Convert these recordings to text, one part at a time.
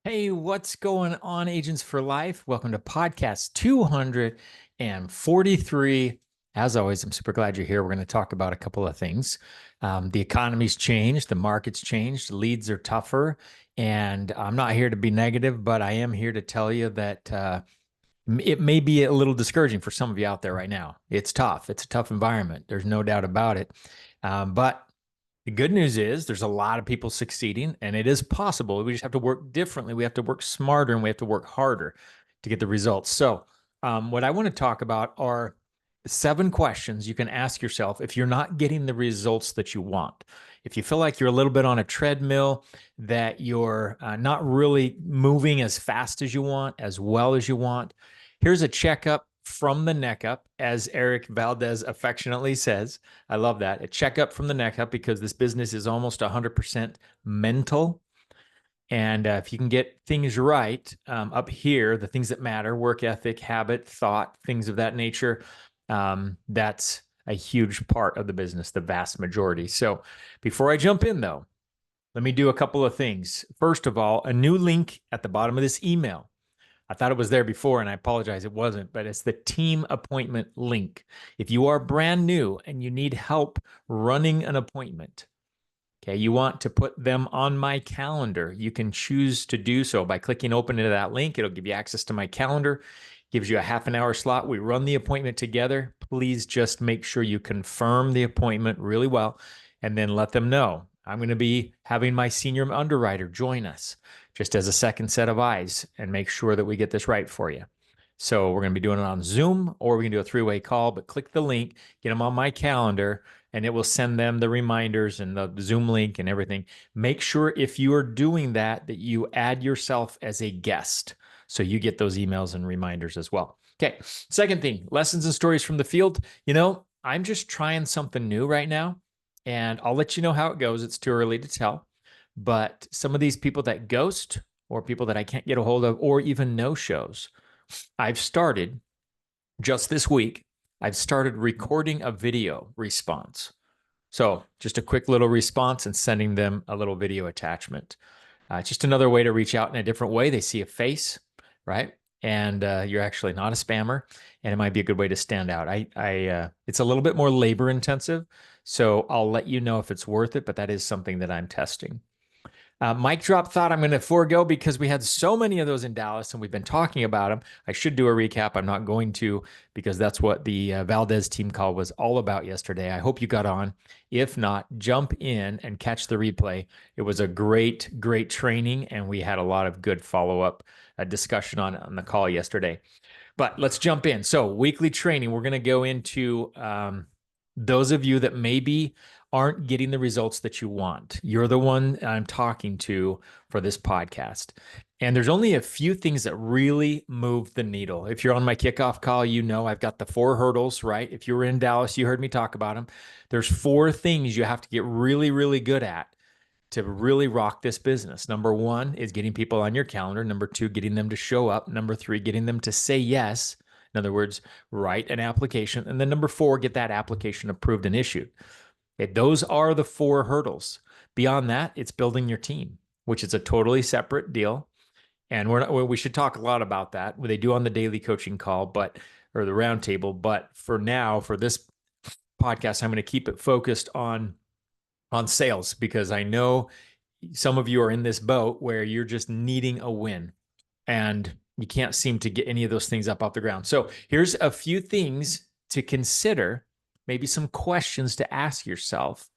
Hey, what's going on, Agents for Life? Welcome to podcast 243. As always, I'm super glad you're here. We're going to talk about a couple of things. The economy's changed, the market's changed, leads are tougher. And I'm not here to be negative, but I am here to tell you that it may be a little discouraging for some of you out there right now. It's tough. It's a tough environment. There's no doubt about it. But the good news is there's a lot of people succeeding, and it is possible. We just have to work differently. We have to work smarter, and we have to work harder to get the results. So, what I want to talk about are 7 questions you can ask yourself if you're not getting the results that you want. If you feel like you're a little bit on a treadmill, that you're not really moving as fast as you want, as well as you want, here's a checkup from the neck up, as Eric Valdez affectionately says. I love that. A checkup from the neck up, because this business is almost 100% mental. And if you can get things right up here, the things that matter, work ethic, habit, thought, things of that nature, that's a huge part of the business, the vast majority. So before I jump in, though, let me do a couple of things. First of all, a new link at the bottom of this email. I thought it was there before, and I apologize, it wasn't, but it's the team appointment link. If you are brand new and you need help running an appointment, okay, you want to put them on my calendar, you can choose to do so by clicking open into that link. It'll give you access to my calendar, gives you a half an hour slot. We run the appointment together. Please just make sure you confirm the appointment really well and then let them know. I'm going to be having my senior underwriter join us just as a second set of eyes and make sure that we get this right for you. So we're going to be doing it on Zoom, or we can do a three-way call, but click the link, get them on my calendar, and it will send them the reminders and the Zoom link and everything. Make sure if you are doing that, that you add yourself as a guest so you get those emails and reminders as well. Okay. Second thing, lessons and stories from the field. I'm just trying something new right now, and I'll let you know how it goes. It's too early to tell. But some of these people that ghost, or people that I can't get a hold of, or even no shows, I've started just this week. I've started recording a video response. So just a quick little response and sending them a little video attachment. Just another way to reach out in a different way. They see a face, right? And you're actually not a spammer, and it might be a good way to stand out. It's a little bit more labor intensive, so I'll let you know if it's worth it, but that is something that I'm testing. Mic drop thought I'm going to forego because we had so many of those in Dallas and we've been talking about them. I should do a recap. I'm not going to, because that's what the Valdez team call was all about yesterday. I hope you got on. If not, jump in and catch the replay. It was a great, great training, and we had a lot of good follow-up discussion on the call yesterday. But let's jump in. So weekly training, we're going to go into those of you that maybe aren't getting the results that you want. You're the one I'm talking to for this podcast. And there's only a few things that really move the needle. If you're on my kickoff call, you know I've got the 4 hurdles, right? If you were in Dallas, you heard me talk about them. There's 4 things you have to get really, really good at to really rock this business. Number 1 is getting people on your calendar. Number 2, getting them to show up. Number 3, getting them to say yes. In other words, write an application. And then number 4, get that application approved and issued. Those are the 4 hurdles. Beyond that, it's building your team, which is a totally separate deal. And we should talk a lot about that. They do on the daily coaching call, or the roundtable. But for now, for this podcast, I'm going to keep it focused on sales, because I know some of you are in this boat where you're just needing a win and you can't seem to get any of those things up off the ground. So here's a few things to consider, maybe some questions to ask yourself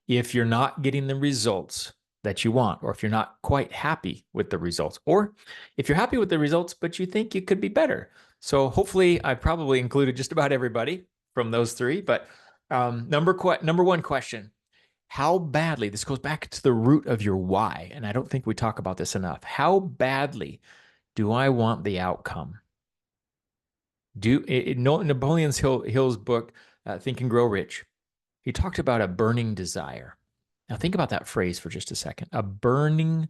if you're not getting the results that you want, or if you're not quite happy with the results, or if you're happy with the results, but you think you could be better. So hopefully I probably included just about everybody from those 3, but number 1 question, how badly, this goes back to the root of your why, and I don't think we talk about this enough. How badly do I want the outcome? Napoleon Hill's book, Think and Grow Rich, he talked about a burning desire. Now think about that phrase for just a second. A burning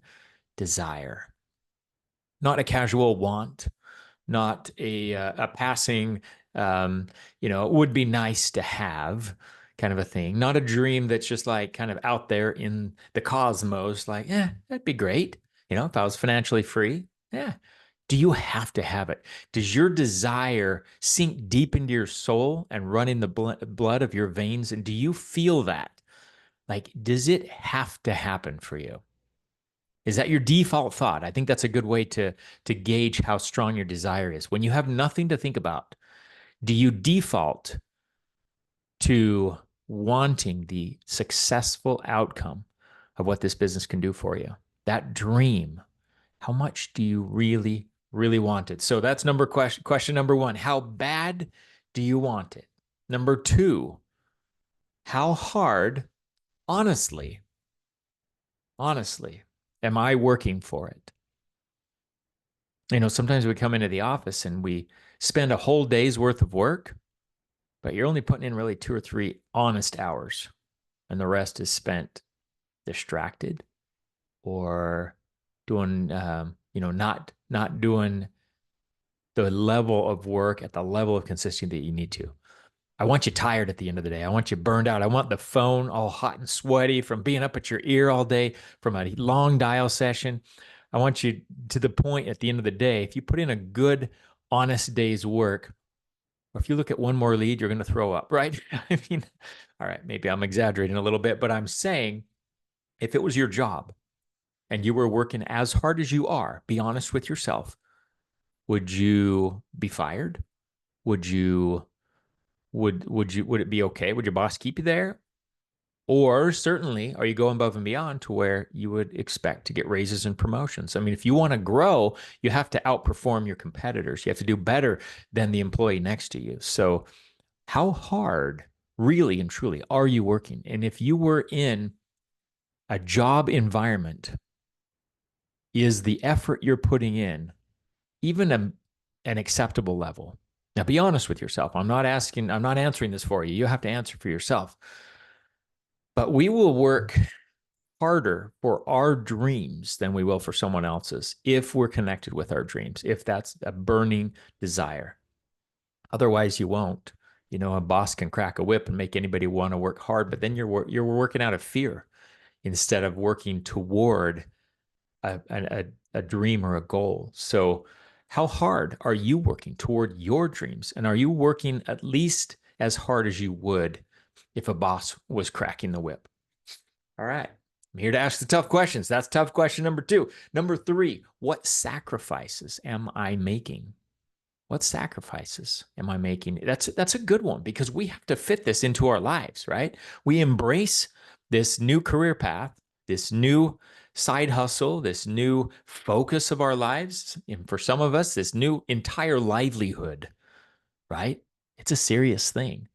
desire, not a casual want, not a passing, it would be nice to have kind of a thing, not a dream that's just like kind of out there in the cosmos, like, that'd be great. If I was financially free, yeah. Do you have to have it? Does your desire sink deep into your soul and run in the blood of your veins? And do you feel that? Like, does it have to happen for you? Is that your default thought? I think that's a good way to gauge how strong your desire is. When you have nothing to think about, do you default to wanting the successful outcome of what this business can do for you? That dream, how much do you really, really want it? So that's question number one. How bad do you want it? Number two, how hard, honestly, honestly, am I working for it? Sometimes we come into the office and we spend a whole day's worth of work, but you're only putting in really 2 or 3 honest hours, and the rest is spent distracted or doing, not doing the level of work at the level of consistency that you need to. I want you tired at the end of the day. I want you burned out. I want the phone all hot and sweaty from being up at your ear all day from a long dial session. I want you to the point at the end of the day, if you put in a good, honest day's work, or if you look at one more lead, you're going to throw up, right? I mean, all right, maybe I'm exaggerating a little bit, but I'm saying if it was your job and you were working as hard as you are, be honest with yourself. Would you be fired? Would you would it be okay? Would your boss keep you there? Or certainly, are you going above and beyond to where you would expect to get raises and promotions? I mean, if you want to grow, you have to outperform your competitors. You have to do better than the employee next to you. So, how hard, really and truly, are you working? And if you were in a job environment, is the effort you're putting in even an acceptable level? Now, be honest with yourself. I'm not answering this for you. You have to answer for yourself. But we will work harder for our dreams than we will for someone else's if we're connected with our dreams, if that's a burning desire. Otherwise, you won't. A boss can crack a whip and make anybody want to work hard, but then you're working out of fear instead of working toward a dream or a goal. So, how hard are you working toward your dreams? And are you working at least as hard as you would if a boss was cracking the whip? All right. I'm here to ask the tough questions. That's tough question number two. Number three, what sacrifices am I making? What sacrifices am I making? That's a good one because we have to fit this into our lives, right? We embrace this new career path, this new side hustle, this new focus of our lives, and for some of us, this new entire livelihood, right? It's a serious thing.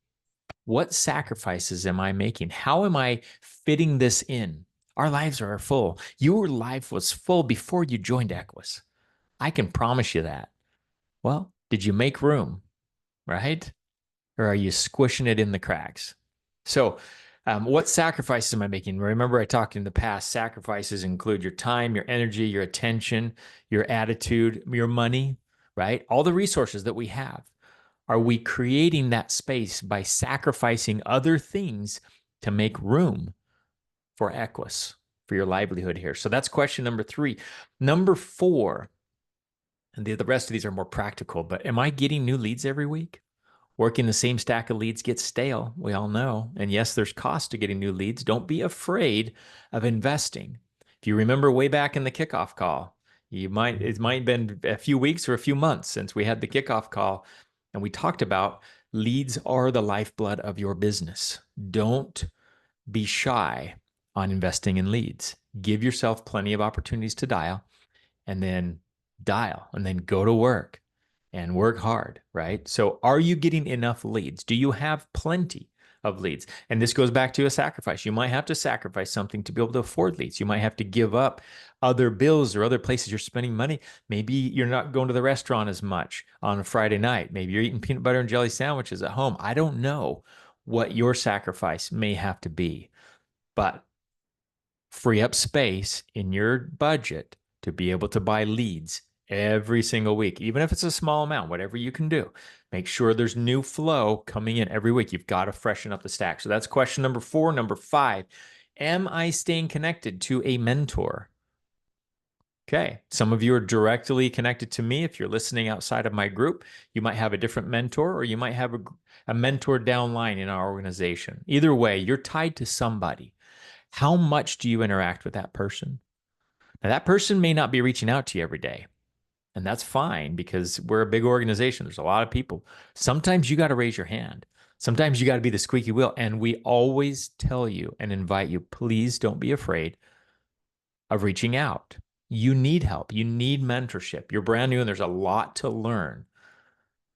What sacrifices am I making? How am I fitting this in? Our lives are full. Your life was full before you joined Equus. I can promise you that. Well, did you make room, right? Or are you squishing it in the cracks? So, what sacrifices am I making? Remember, I talked in the past, sacrifices include your time, your energy, your attention, your attitude, your money, right? All the resources that we have. Are we creating that space by sacrificing other things to make room for Equus, for your livelihood here? So that's question number three. Number four, and the rest of these are more practical, but am I getting new leads every week? Working the same stack of leads gets stale, we all know. And yes, there's cost to getting new leads. Don't be afraid of investing. If you remember way back in the kickoff call, it might have been a few weeks or a few months since we had the kickoff call, and we talked about leads are the lifeblood of your business. Don't be shy on investing in leads. Give yourself plenty of opportunities to dial and then go to work and work hard, right? So are you getting enough leads? Do you have plenty of leads? And this goes back to a sacrifice. You might have to sacrifice something to be able to afford leads. You might have to give up other bills or other places you're spending money. Maybe you're not going to the restaurant as much on a Friday night. Maybe you're eating peanut butter and jelly sandwiches at home. I don't know what your sacrifice may have to be, but free up space in your budget to be able to buy leads every single week, even if it's a small amount, whatever you can do. Make sure there's new flow coming in every week. You've got to freshen up the stack. So that's question number four. Number five, am I staying connected to a mentor? Okay. Some of you are directly connected to me. If you're listening outside of my group, you might have a different mentor, or you might have a mentor downline in our organization. Either way, you're tied to somebody. How much do you interact with that person? Now, that person may not be reaching out to you every day, and that's fine because we're a big organization. There's a lot of people. Sometimes you got to raise your hand. Sometimes you got to be the squeaky wheel. And we always tell you and invite you, please don't be afraid of reaching out. You need help. You need mentorship. You're brand new and there's a lot to learn.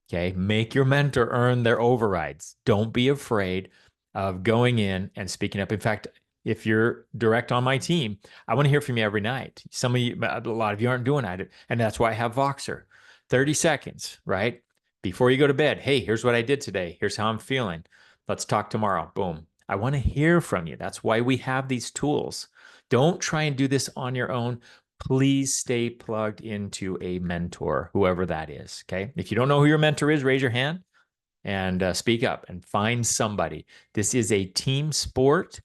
Okay. Make your mentor earn their overrides. Don't be afraid of going in and speaking up. In fact, if you're direct on my team, I want to hear from you every night. Some of you, a lot of you aren't doing that. And that's why I have Voxer. 30 seconds, right? Before you go to bed. Hey, here's what I did today. Here's how I'm feeling. Let's talk tomorrow. Boom. I want to hear from you. That's why we have these tools. Don't try and do this on your own. Please stay plugged into a mentor, whoever that is. Okay. If you don't know who your mentor is, raise your hand and speak up and find somebody. This is a team sport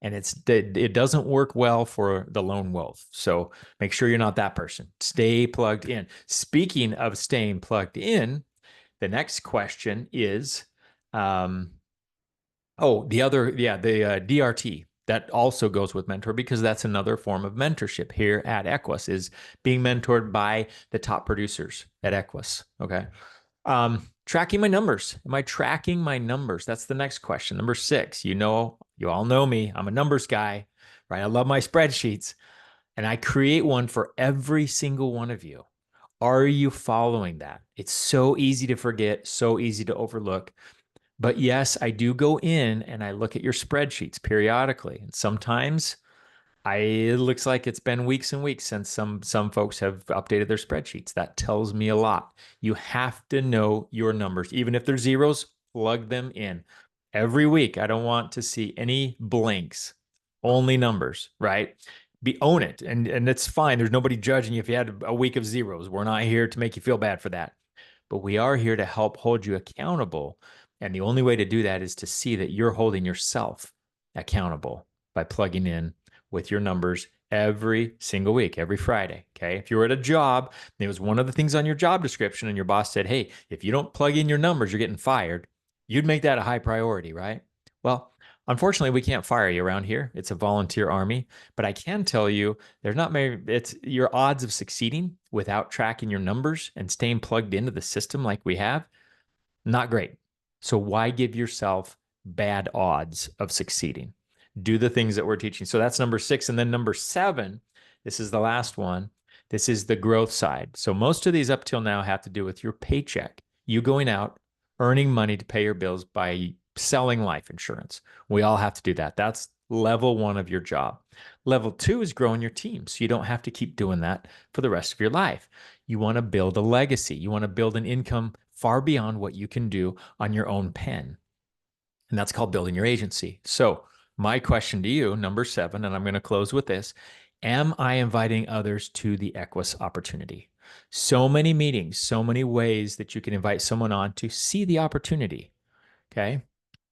and it doesn't work well for the lone wolf. So make sure you're not that person. Stay plugged in. Speaking of staying plugged in, the next question is, the DRT. That also goes with mentor because that's another form of mentorship here at Equus is being mentored by the top producers at Equus. Okay. Tracking my numbers. Am I tracking my numbers? That's the next question. Number 6. You all know me. I'm a numbers guy, right? I love my spreadsheets and I create one for every single one of you. Are you following that? It's so easy to forget, so easy to overlook. But yes, I do go in and I look at your spreadsheets periodically. And sometimes it looks like it's been weeks and weeks since some folks have updated their spreadsheets. That tells me a lot. You have to know your numbers. Even if they're zeros, plug them in. Every week, I don't want to see any blanks, only numbers, right? Own it. And it's fine. There's nobody judging you if you had a week of zeros. We're not here to make you feel bad for that. But we are here to help hold you accountable. And the only way to do that is to see that you're holding yourself accountable by plugging in with your numbers every single week, every Friday. Okay. If you were at a job, and it was one of the things on your job description, and your boss said, hey, if you don't plug in your numbers, you're getting fired, you'd make that a high priority, right? Well, unfortunately, we can't fire you around here. It's a volunteer army, but I can tell you there's not many, it's your odds of succeeding without tracking your numbers and staying plugged into the system like we have, not great. So why give yourself bad odds of succeeding? Do the things that we're teaching. So that's number 6. And then number 7, this is the last one. This is the growth side. So most of these up till now have to do with your paycheck, you going out, earning money to pay your bills by selling life insurance. We all have to do that. That's level 1 of your job. Level 2 is growing your team. So you don't have to keep doing that for the rest of your life. You want to build a legacy. You want to build an income far beyond what you can do on your own pen. And that's called building your agency. So my question to you, number 7, and I'm going to close with this. Am I inviting others to the Equus opportunity? So many meetings, so many ways that you can invite someone on to see the opportunity. Okay.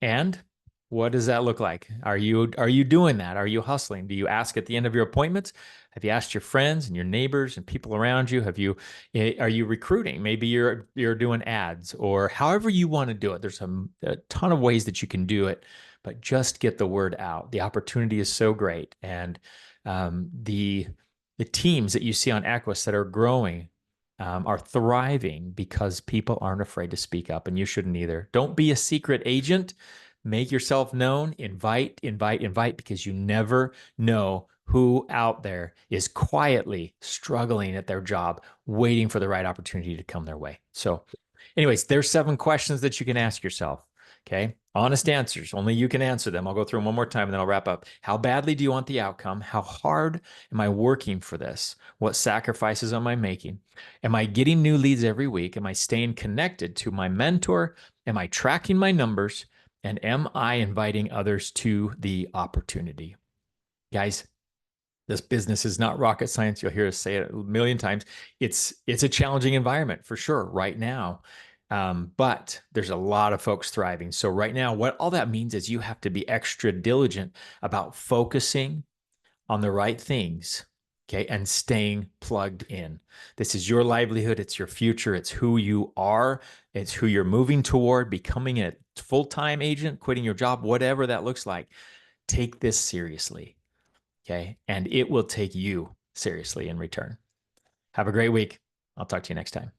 And what does that look like? Are you doing that? Are you hustling? Do you ask at the end of your appointments? Have you asked your friends and your neighbors and people around you? Are you recruiting? Maybe you're doing ads or however you want to do it. There's a ton of ways that you can do it, but just get the word out. The opportunity is so great. And the teams that you see on Equus that are growing are thriving because people aren't afraid to speak up, and you shouldn't either. Don't be a secret agent. Make yourself known. Invite, invite, invite, because you never know who out there is quietly struggling at their job, waiting for the right opportunity to come their way. So, anyways, there's 7 questions that you can ask yourself. Okay. Honest answers. Only you can answer them. I'll go through them one more time and then I'll wrap up. How badly do you want the outcome? How hard am I working for this? What sacrifices am I making? Am I getting new leads every week? Am I staying connected to my mentor? Am I tracking my numbers? And am I inviting others to the opportunity? Guys, this business is not rocket science. You'll hear us say it a million times. It's a challenging environment for sure right now. But there's a lot of folks thriving. So right now, what all that means is you have to be extra diligent about focusing on the right things okay, and staying plugged in. This is your livelihood. It's your future. It's who you are. It's who you're moving toward, becoming a full-time agent, quitting your job, whatever that looks like. Take this seriously, okay? And it will take you seriously in return. Have a great week. I'll talk to you next time.